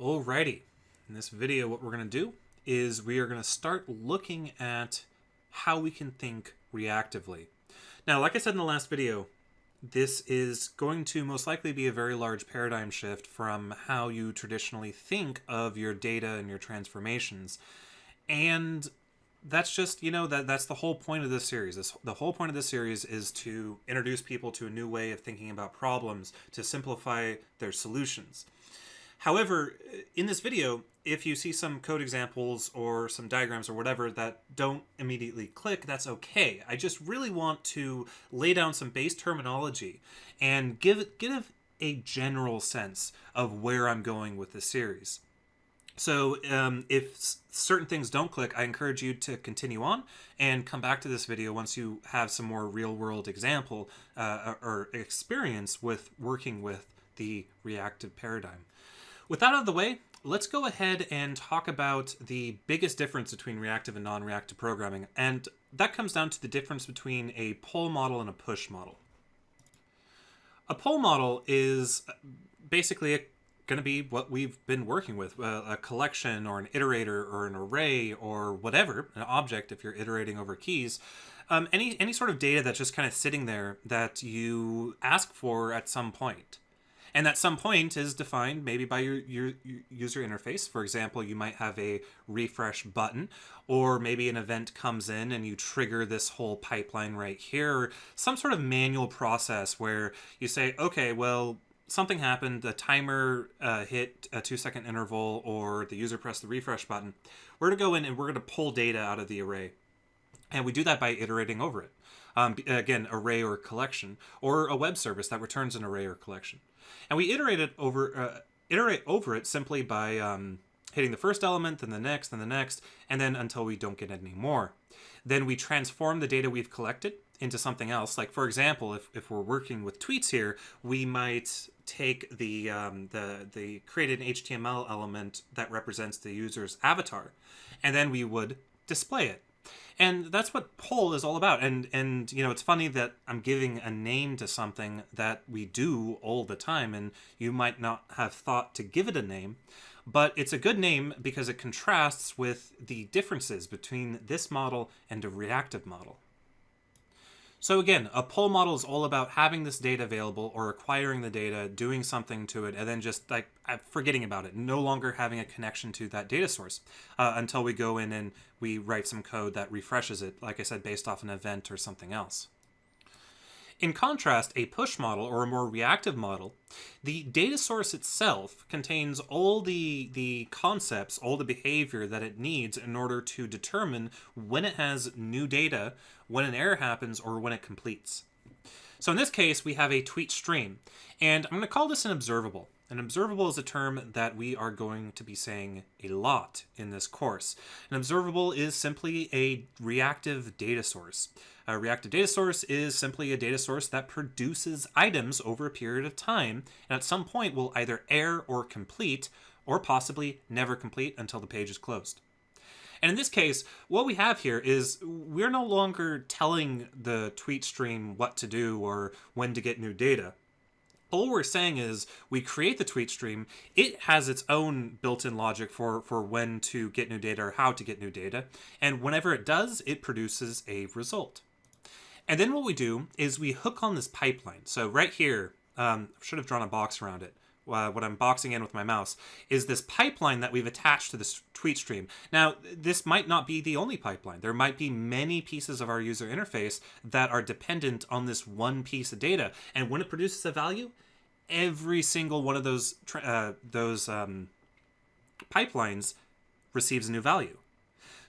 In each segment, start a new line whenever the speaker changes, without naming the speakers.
Alrighty, in this video what we're going to do is we are going to start looking at how we can think reactively. Now, like I said in the last video, this is going to most likely be a very large paradigm shift from how you traditionally think of your data and your transformations. And that's just, that's the whole point of this series. The whole point of this series is to introduce people to a new way of thinking about problems, to simplify their solutions. However, in this video, if you see some code examples or some diagrams or whatever that don't immediately click, that's okay. I just really want to lay down some base terminology and give a general sense of where I'm going with this series. So if certain things don't click, I encourage you to continue on and come back to this video once you have some more real-world example or experience with working with the reactive paradigm. With that out of the way, let's go ahead and talk about the biggest difference between reactive and non-reactive programming, and that comes down to the difference between a pull model and a push model. A pull model is basically going to be what we've been working with, a collection or an iterator or an array or whatever, an object if you're iterating over keys. Any sort of data that's just kind of sitting there that you ask for at some point. And that some point is defined maybe by your user interface. For example, you might have a refresh button, or maybe an event comes in and you trigger this whole pipeline right here, or some sort of manual process where you say, okay, well, something happened, the timer hit a 2-second interval, or the user pressed the refresh button. We're going to go in and we're going to pull data out of the array. And we do that by iterating over it. Again, array or collection, or a web service that returns an array or collection. And we iterate over it simply by hitting the first element, then the next, and then until we don't get any more. Then we transform the data we've collected into something else. Like, for example, if we're working with tweets here, we might take the created HTML element that represents the user's avatar, and then we would display it. And that's what pull is all about. And it's funny that I'm giving a name to something that we do all the time, and you might not have thought to give it a name, but it's a good name because it contrasts with the differences between this model and a reactive model. So again, a pull model is all about having this data available or acquiring the data, doing something to it, and then just like forgetting about it, no longer having a connection to that data source until we go in and we write some code that refreshes it, like I said, based off an event or something else. In contrast, a push model, or a more reactive model, the data source itself contains all the concepts, all the behavior that it needs in order to determine when it has new data, when an error happens, or when it completes. So in this case, we have a tweet stream, and I'm going to call this an observable. An observable is a term that we are going to be saying a lot in this course. An observable is simply a reactive data source. A reactive data source is simply a data source that produces items over a period of time, and at some point will either err or complete, or possibly never complete until the page is closed. And in this case, what we have here is we're no longer telling the tweet stream what to do or when to get new data. All we're saying is we create the tweet stream. It has its own built-in logic for when to get new data or how to get new data. And whenever it does, it produces a result. And then what we do is we hook on this pipeline. So right here, I should have drawn a box around it. What I'm boxing in with my mouse is this pipeline that we've attached to this tweet stream. Now, this might not be the only pipeline. There might be many pieces of our user interface that are dependent on this one piece of data. And when it produces a value, every single one of those pipelines receives a new value.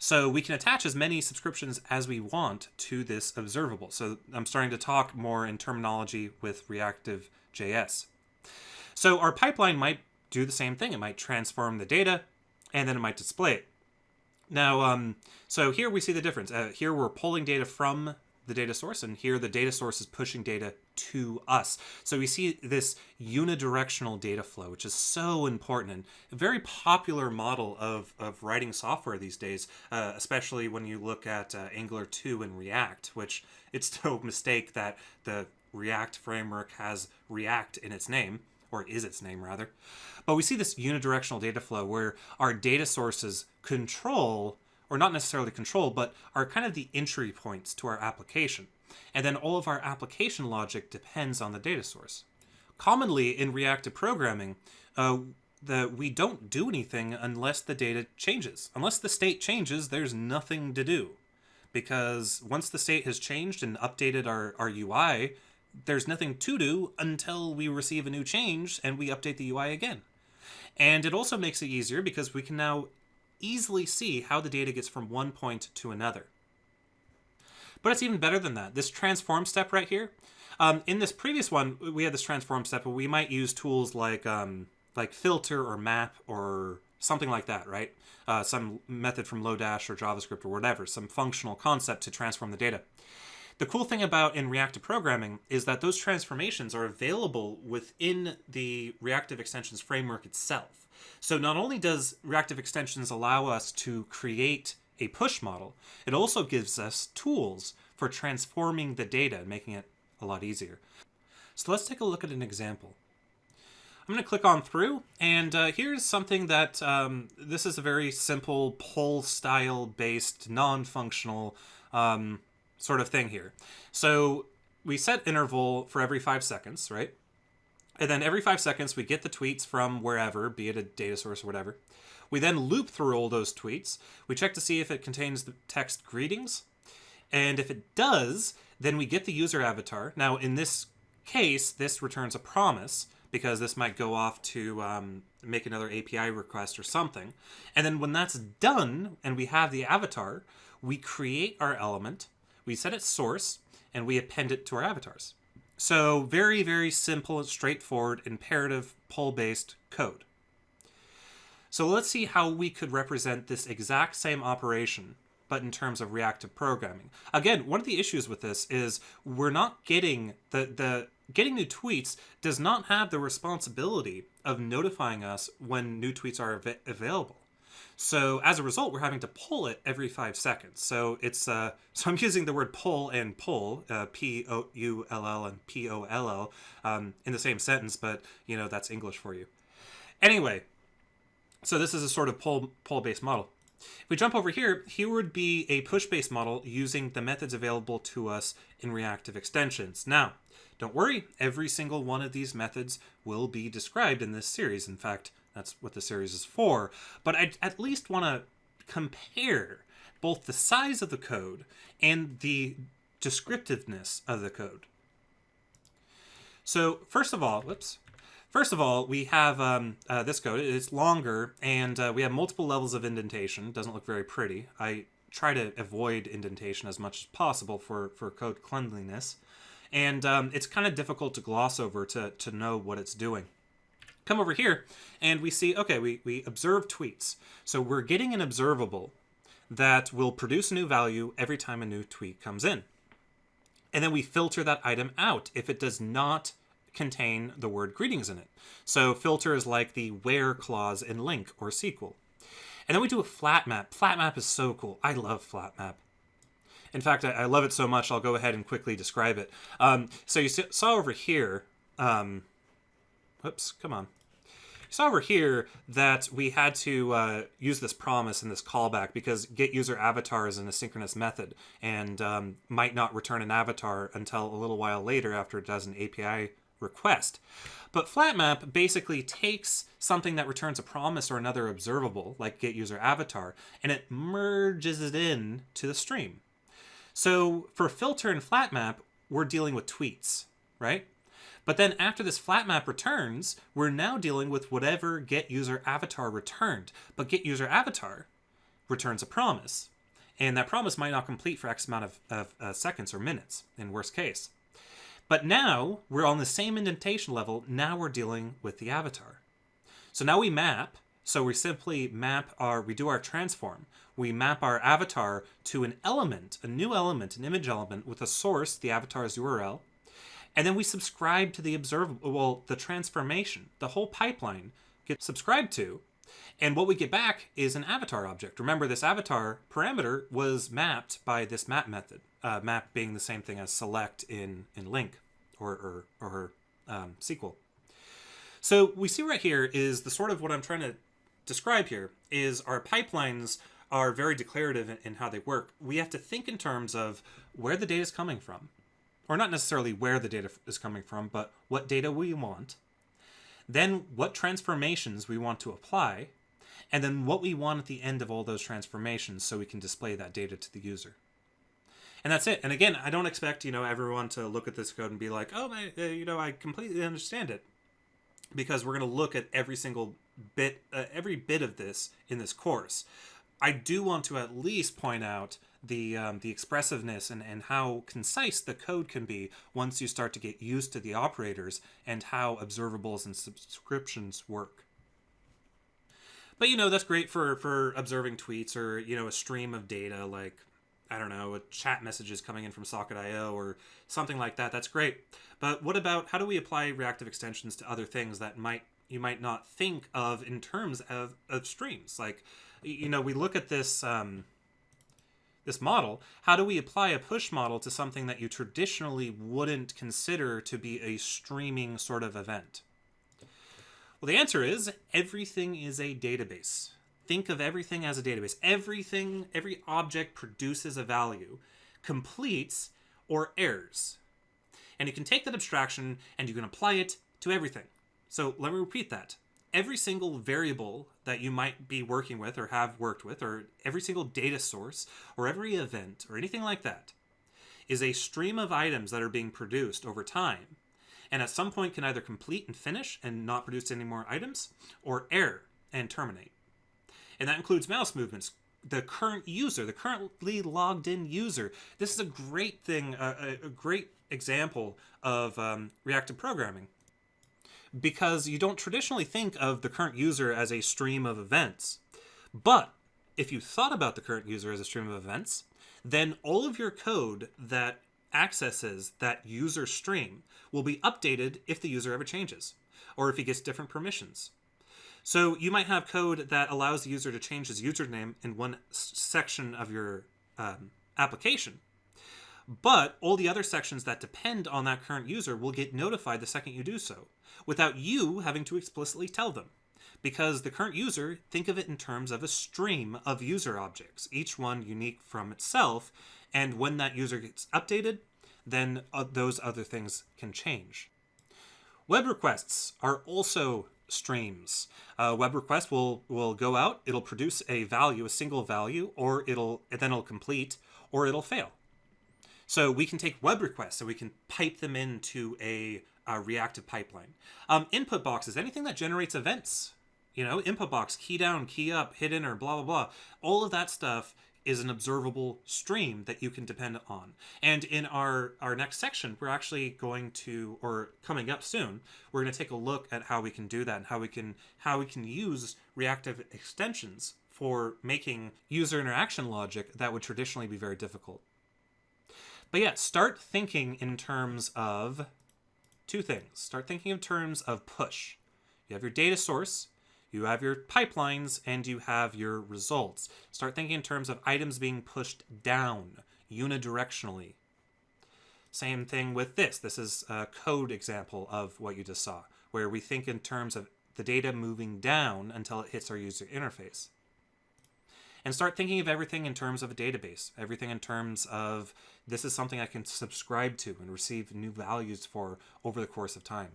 So we can attach as many subscriptions as we want to this observable. So I'm starting to talk more in terminology with Reactive.js. So our pipeline might do the same thing. It might transform the data, and then it might display it. Now, so here we see the difference. Here we're pulling data from the data source, and here the data source is pushing data to us. So we see this unidirectional data flow, which is so important and a very popular model of writing software these days, especially when you look at Angular 2 and React, which it's no mistake that the React framework has React in its name. or is its name rather. But we see this unidirectional data flow where our data sources control, or not necessarily control, but are kind of the entry points to our application. And then all of our application logic depends on the data source. Commonly in reactive programming, we don't do anything unless the data changes. Unless the state changes, there's nothing to do. Because once the state has changed and updated our UI, there's nothing to do until we receive a new change and we update the UI again. And it also makes it easier because we can now easily see how the data gets from one point to another. But it's even better than that. This transform step right here, in this previous one, we had this transform step, but we might use tools like filter or map or something like that, right? Some method from Lodash or JavaScript or whatever, some functional concept to transform the data. The cool thing about in reactive programming is that those transformations are available within the Reactive Extensions framework itself. So not only does Reactive Extensions allow us to create a push model, it also gives us tools for transforming the data and making it a lot easier. So let's take a look at an example. I'm going to click on through, and here's something that, this is a very simple poll style based non-functional sort of thing here. So we set interval for every 5 seconds, right? And then every 5 seconds we get the tweets from wherever, be it a data source or whatever. We then loop through all those tweets. We check to see if it contains the text greetings. And if it does, then we get the user avatar. Now in this case, this returns a promise, because this might go off to make another API request or something. And then when that's done and we have the avatar, we create our element, we set its source, and we append it to our avatars. So very, very simple and straightforward imperative poll-based code. So let's see how we could represent this exact same operation, but in terms of reactive programming. Again, one of the issues with this is we're not getting getting new tweets does not have the responsibility of notifying us when new tweets are available. So as a result, we're having to pull it every 5 seconds. So it's so I'm using the word pull and pull, P-O-U-L-L and P-O-L-L in the same sentence, but you know, that's English for you. Anyway, so this is a sort of pull-based model. If we jump over here, here would be a push-based model using the methods available to us in Reactive Extensions. Now, don't worry, every single one of these methods will be described in this series. In fact, that's what the series is for. But I at least want to compare both the size of the code and the descriptiveness of the code. So first of all, we have this code. It's longer, and we have multiple levels of indentation. Doesn't look very pretty. I try to avoid indentation as much as possible for code cleanliness. And it's kind of difficult to gloss over to know what it's doing. Come over here, and we see, okay, we observe tweets. So we're getting an observable that will produce a new value every time a new tweet comes in. And then we filter that item out if it does not contain the word greetings in it. So filter is like the where clause in LINQ or SQL. And then we do a flat map. Flat map is so cool. I love flat map. In fact, I love it so much, I'll go ahead and quickly describe it. So you saw over here, whoops, come on. You saw over here that we had to use this promise and this callback because getUserAvatar is an asynchronous method and might not return an avatar until a little while later after it does an API request. But flatmap basically takes something that returns a promise or another observable, like getUserAvatar, and it merges it in to the stream. So for filter and flatmap, we're dealing with tweets, right? But then after this flatmap returns, we're now dealing with whatever getUserAvatar returned. But getUserAvatar returns a promise. And that promise might not complete for X amount of seconds or minutes, in worst case. But now we're on the same indentation level. Now we're dealing with the avatar. So now we map. So we simply we do our transform. We map our avatar to an element, a new element, an image element with a source, the avatar's URL. And then we subscribe to the observable, well, the transformation. The whole pipeline gets subscribed to. And what we get back is an avatar object. Remember, this avatar parameter was mapped by this map method. Map being the same thing as select in LINQ or SQL. So we see right here is the sort of what I'm trying to describe here is our pipelines are very declarative in how they work. We have to think in terms of where the data is coming from, or not necessarily where the data is coming from, but what data we want, then what transformations we want to apply, and then what we want at the end of all those transformations so we can display that data to the user. And that's it. And again, I don't expect, everyone to look at this code and be like, oh, I completely understand it. Because we're going to look at every single bit, every bit of this in this course. I do want to at least point out the expressiveness and how concise the code can be once you start to get used to the operators and how observables and subscriptions work. But, that's great for observing tweets or, a stream of data like, I don't know, chat messages coming in from Socket.io or something like that. That's great. But what about how do we apply reactive extensions to other things that you might not think of in terms of streams? Like, we look at this this model. How do we apply a push model to something that you traditionally wouldn't consider to be a streaming sort of event? Well, the answer is everything is a database. Think of everything as a database. Every object produces a value, completes, or errors. And you can take that abstraction and you can apply it to everything. So let me repeat that. Every single variable that you might be working with or have worked with, or every single data source, or every event, or anything like that, is a stream of items that are being produced over time, and at some point can either complete and finish and not produce any more items, or error and terminate. And that includes mouse movements, the current user, the currently logged in user. This is a great thing, a great example of reactive programming, because you don't traditionally think of the current user as a stream of events. But if you thought about the current user as a stream of events, then all of your code that accesses that user stream will be updated if the user ever changes, or if he gets different permissions. So you might have code that allows the user to change his username in one section of your application, but all the other sections that depend on that current user will get notified the second you do so, without you having to explicitly tell them. Because the current user, think of it in terms of a stream of user objects, each one unique from itself, and when that user gets updated, then those other things can change. Web requests are also streams. Web request will go out, it'll produce a value, a single value, or it'll complete, or it'll fail. So we can take web requests and we can pipe them into a reactive pipeline. Input boxes, anything that generates events. Input box, key down, key up, hit enter, blah, blah, blah. All of that stuff is an observable stream that you can depend on. And in our next section, we're actually going to, or coming up soon, we're going to take a look at how we can do that and how we can use reactive extensions for making user interaction logic that would traditionally be very difficult. But yeah, start thinking in terms of two things. Start thinking in terms of push. You have your data source, you have your pipelines, and you have your results. Start thinking in terms of items being pushed down unidirectionally. Same thing with this. This is a code example of what you just saw, where we think in terms of the data moving down until it hits our user interface. And start thinking of everything in terms of a database, everything in terms of this is something I can subscribe to and receive new values for over the course of time.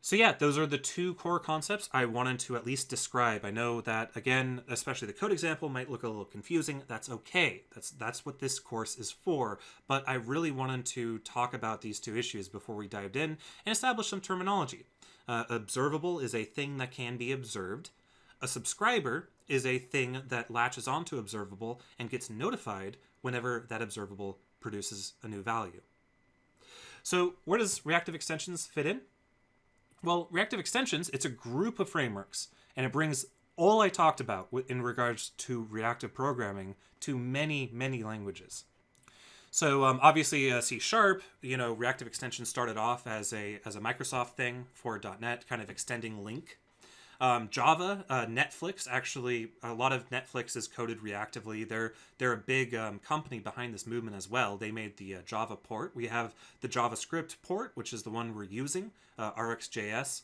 So yeah, those are the two core concepts I wanted to at least describe. I know that, again, especially the code example might look a little confusing. That's okay. That's what this course is for. But I really wanted to talk about these two issues before we dived in and establish some terminology. Observable is a thing that can be observed. A subscriber is a thing that latches onto observable and gets notified whenever that observable produces a new value. So where does reactive extensions fit in? Well, reactive extensions, it's a group of frameworks, and it brings all I talked about in regards to reactive programming to many, many languages. So obviously C#, reactive extensions started off as a Microsoft thing for .NET, kind of extending Link. Java, Netflix, actually, a lot of Netflix is coded reactively. They're a big company behind this movement as well. They made the Java port. We have the JavaScript port, which is the one we're using, RxJS.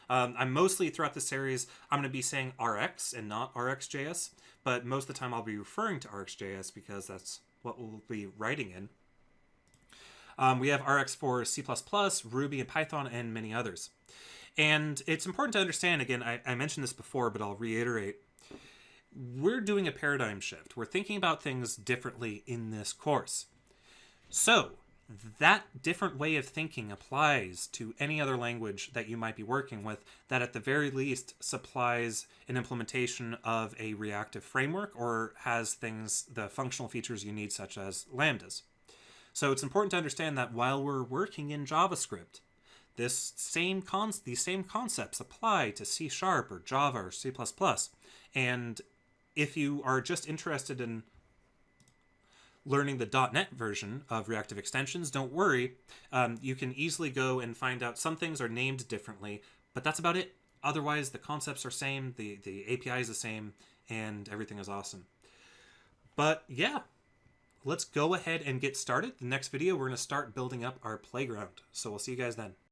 I'm mostly throughout the series, I'm going to be saying Rx and not RxJS, but most of the time I'll be referring to RxJS because that's what we'll be writing in. We have Rx for C++, Ruby, and Python, and many others. And it's important to understand, again, I mentioned this before, but I'll reiterate, we're doing a paradigm shift. We're thinking about things differently in this course. So that different way of thinking applies to any other language that you might be working with that at the very least supplies an implementation of a reactive framework or has things, the functional features you need, such as lambdas. So it's important to understand that while we're working in JavaScript, these same concepts apply to C# or Java or C++. And if you are just interested in learning the .NET version of Reactive Extensions, don't worry. You can easily go and find out some things are named differently, but that's about it. Otherwise, the concepts are same, the API is the same, and everything is awesome. But yeah, let's go ahead and get started. The next video, we're going to start building up our playground. So we'll see you guys then.